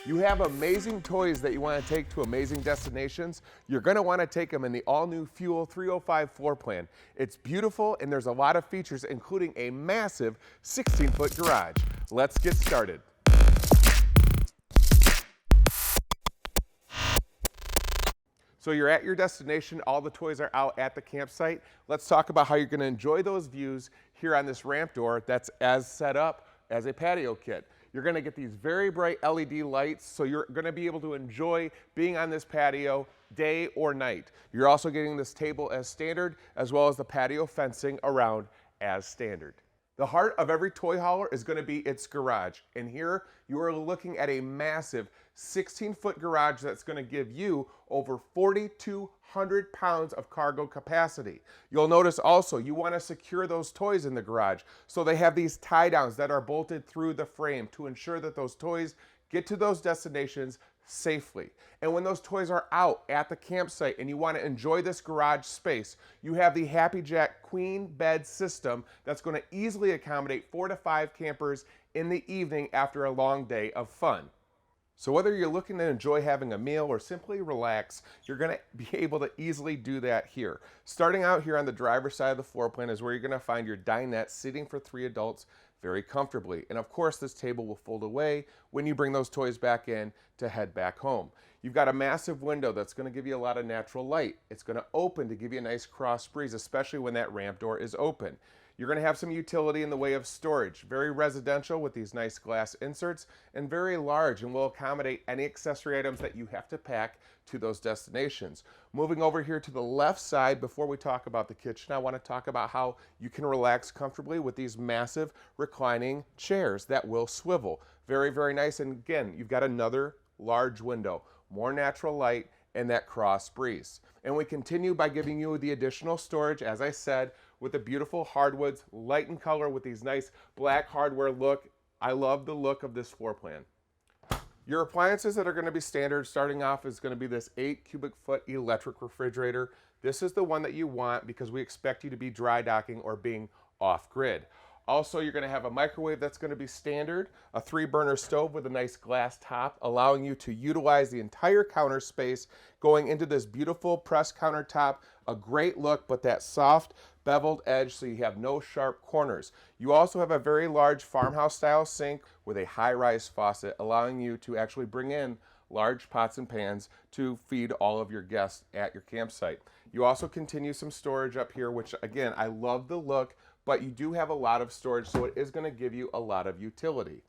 You have amazing toys that you want to take to amazing destinations. You're going to want to take them in the all-new Fuel 305 floor plan. It's beautiful and there's a lot of features, including a massive 16-foot garage. Let's get started. So you're at your destination, all the toys are out at the campsite. Let's talk about how you're going to enjoy those views here on this ramp door that's as set up as a patio kit. You're going to get these very bright LED lights, so you're going to be able to enjoy being on this patio day or night. You're also getting this table as standard, as well as the patio fencing around as standard. The heart of every toy hauler is going to be its garage, and here you are looking at a massive 16-foot garage that's going to give you over 4,200 pounds of cargo capacity. You'll notice also you want to secure those toys in the garage, so they have these tie downs that are bolted through the frame to ensure that those toys get to those destinations safely. And when those toys are out at the campsite and you want to enjoy this garage space, you have the Happy Jack queen bed system that's going to easily accommodate 4 to 5 campers in the evening after a long day of fun. So whether you're looking to enjoy having a meal or simply relax, you're going to be able to easily do that here. Starting out here on the driver's side of the floor plan is where you're going to find your dinette seating for 3 adults very comfortably. And of course, this table will fold away when you bring those toys back in to head back home. You've got a massive window that's going to give you a lot of natural light. It's going to open to give you a nice cross breeze, especially when that ramp door is open. You're going to have some utility in the way of storage, very residential with these nice glass inserts, and very large and will accommodate any accessory items that you have to pack to those destinations. Moving over here to the left side, before we talk about the kitchen, I want to talk about how you can relax comfortably with these massive reclining chairs that will swivel. Very, very nice. And again, you've got another large window, more natural light, and that cross breeze. And we continue by giving you the additional storage, as I said, with the beautiful hardwoods, light in color with these nice black hardware look. I love the look of this floor plan. Your appliances that are going to be standard starting off is going to be this 8 cubic foot electric refrigerator. This is the one that you want because we expect you to be dry docking or being off grid. Also, you're going to have a microwave that's going to be standard, a 3-burner stove with a nice glass top, allowing you to utilize the entire counter space, going into this beautiful pressed countertop, a great look, but that soft beveled edge so you have no sharp corners. You also have a very large farmhouse style sink with a high-rise faucet, allowing you to actually bring in large pots and pans to feed all of your guests at your campsite. You also continue some storage up here, which again, I love the look, but you do have a lot of storage, so it is going to give you a lot of utility.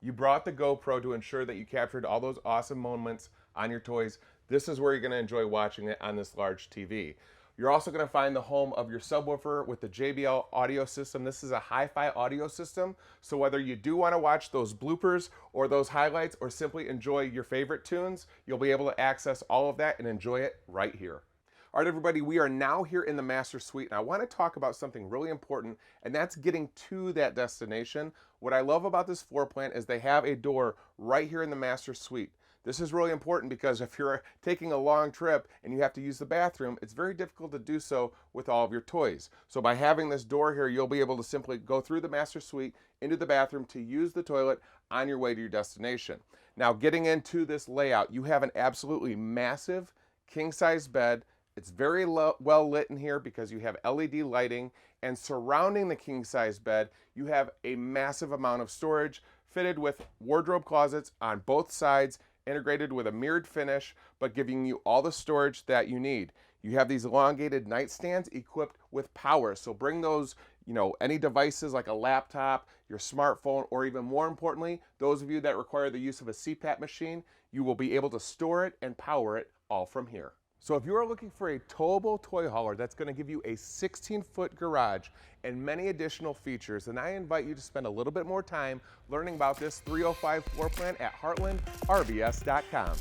You brought the GoPro to ensure that you captured all those awesome moments on your toys. This is where you're going to enjoy watching it on this large TV. You're also going to find the home of your subwoofer with the Jbl Audio System. This is a hi-fi audio system, so whether you do want to watch those bloopers or those highlights or simply enjoy your favorite tunes, you'll be able to access all of that and enjoy it right here. All right, everybody, we are now here in the master suite, and I want to talk about something really important, and that's getting to that destination. What I love about this floor plan is they have a door right here in the master suite. This is really important because if you're taking a long trip and you have to use the bathroom, it's very difficult to do so with all of your toys. So by having this door here, you'll be able to simply go through the master suite into the bathroom to use the toilet on your way to your destination. Now, getting into this layout, you have an absolutely massive king-size bed. It's very well lit in here because you have LED lighting, and surrounding the king-size bed, you have a massive amount of storage fitted with wardrobe closets on both sides, integrated with a mirrored finish, but giving you all the storage that you need. You have these elongated nightstands equipped with power, so bring those, any devices like a laptop, your smartphone, or even more importantly, those of you that require the use of a CPAP machine, you will be able to store it and power it all from here. So if you are looking for a towable toy hauler that's going to give you a 16-foot garage and many additional features, then I invite you to spend a little bit more time learning about this 305 floor plan at HeartlandRVS.com.